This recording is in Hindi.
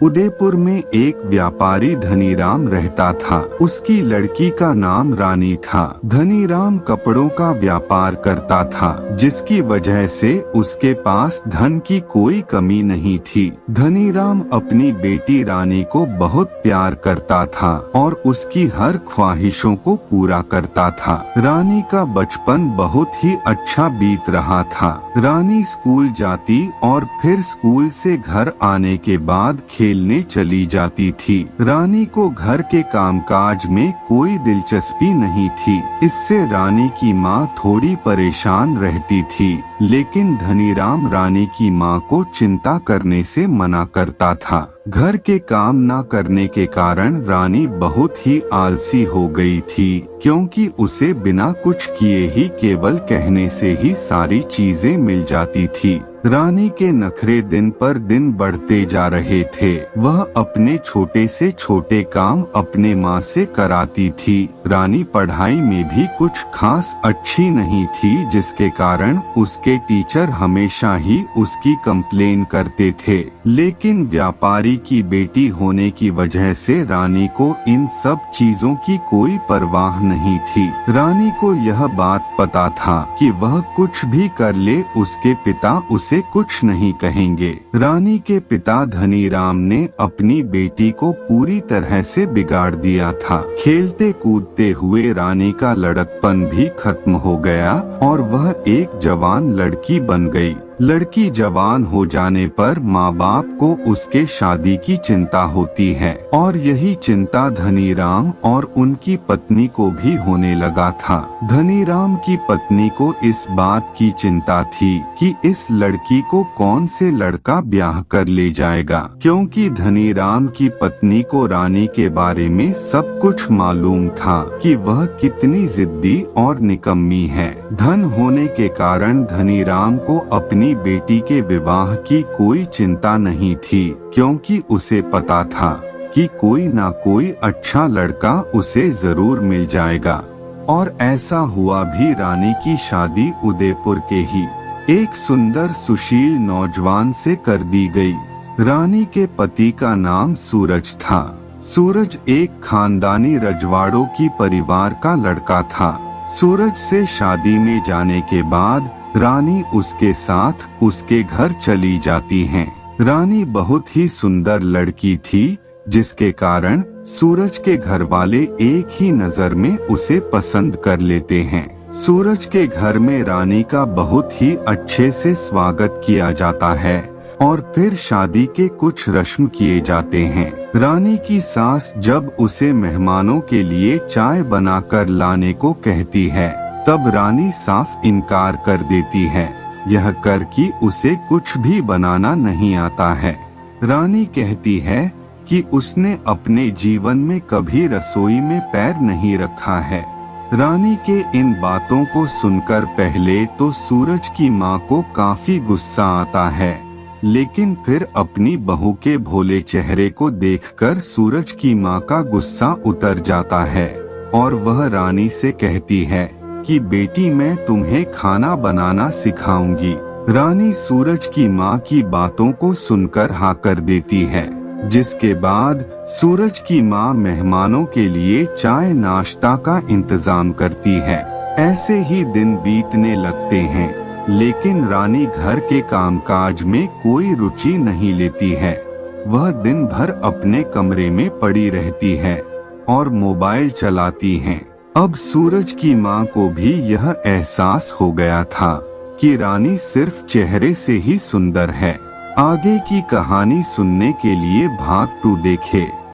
उदयपुर में एक व्यापारी धनीराम रहता था। उसकी लड़की का नाम रानी था। धनीराम कपड़ों का व्यापार करता था, जिसकी वजह से उसके पास धन की कोई कमी नहीं थी। धनीराम अपनी बेटी रानी को बहुत प्यार करता था और उसकी हर ख्वाहिशों को पूरा करता था। रानी का बचपन बहुत ही अच्छा बीत रहा था। रानी स्कूल जाती और फिर स्कूल से घर आने के बाद खेलने चली जाती थी। रानी को घर के कामकाज में कोई दिलचस्पी नहीं थी। इससे रानी की माँ थोड़ी परेशान रहती थी, लेकिन धनीराम रानी की माँ को चिंता करने से मना करता था। घर के काम न करने के कारण रानी बहुत ही आलसी हो गई थी, क्योंकि उसे बिना कुछ किए ही केवल कहने से ही सारी चीजें मिल जाती थी। रानी के नखरे दिन पर दिन बढ़ते जा रहे थे। वह अपने छोटे से छोटे काम अपने माँ से कराती थी। रानी पढ़ाई में भी कुछ खास अच्छी नहीं थी, जिसके कारण उसके टीचर हमेशा ही उसकी कंप्लेन करते थे। लेकिन व्यापारी की बेटी होने की वजह से रानी को इन सब चीजों की कोई परवाह नहीं थी। रानी को यह बात पता था कि वह कुछ भी कर ले, उसके पिता उसे कुछ नहीं कहेंगे। रानी के पिता धनीराम ने अपनी बेटी को पूरी तरह से बिगाड़ दिया था। खेलते कूदते हुए रानी का लड़कपन भी खत्म हो गया और वह एक जवान लड़की बन गई। लड़की जवान हो जाने पर माँ बाप को उसके शादी की चिंता होती है, और यही चिंता धनीराम और उनकी पत्नी को भी होने लगा था। धनीराम की पत्नी को इस बात की चिंता थी कि इस लड़की को कौन से लड़का ब्याह कर ले जाएगा, क्योंकि धनीराम की पत्नी को रानी के बारे में सब कुछ मालूम था कि वह कितनी जिद्दी और निकम्मी है। धन होने के कारण धनीराम को अपनी बेटी के विवाह की कोई चिंता नहीं थी, क्योंकि उसे पता था कि कोई ना कोई अच्छा लड़का उसे जरूर मिल जाएगा। और ऐसा हुआ भी। रानी की शादी उदयपुर के ही एक सुंदर सुशील नौजवान से कर दी गई। रानी के पति का नाम सूरज था। सूरज एक खानदानी रजवाड़ों की परिवार का लड़का था। सूरज से शादी में जाने के बाद रानी उसके साथ उसके घर चली जाती हैं। रानी बहुत ही सुंदर लड़की थी, जिसके कारण सूरज के घर वाले एक ही नजर में उसे पसंद कर लेते हैं। सूरज के घर में रानी का बहुत ही अच्छे से स्वागत किया जाता है और फिर शादी के कुछ रस्म किए जाते हैं। रानी की सास जब उसे मेहमानों के लिए चाय बनाकर लाने को कहती है, तब रानी साफ इनकार कर देती है, यह कर कि उसे कुछ भी बनाना नहीं आता है। रानी कहती है कि उसने अपने जीवन में कभी रसोई में पैर नहीं रखा है। रानी के इन बातों को सुनकर पहले तो सूरज की माँ को काफी गुस्सा आता है, लेकिन फिर अपनी बहू के भोले चेहरे को देखकर सूरज की माँ का गुस्सा उतर जाता है और वह रानी से कहती है कि बेटी मैं तुम्हें खाना बनाना सिखाऊंगी। रानी सूरज की माँ की बातों को सुनकर हाँ कर देती है, जिसके बाद सूरज की माँ मेहमानों के लिए चाय नाश्ता का इंतजाम करती है। ऐसे ही दिन बीतने लगते हैं, लेकिन रानी घर के कामकाज में कोई रुचि नहीं लेती है। वह दिन भर अपने कमरे में पड़ी रहती है और मोबाइल चलाती है। अब सूरज की माँ को भी यह एहसास हो गया था कि रानी सिर्फ चेहरे से ही सुंदर है। आगे की कहानी सुनने के लिए भाग 2 देखें।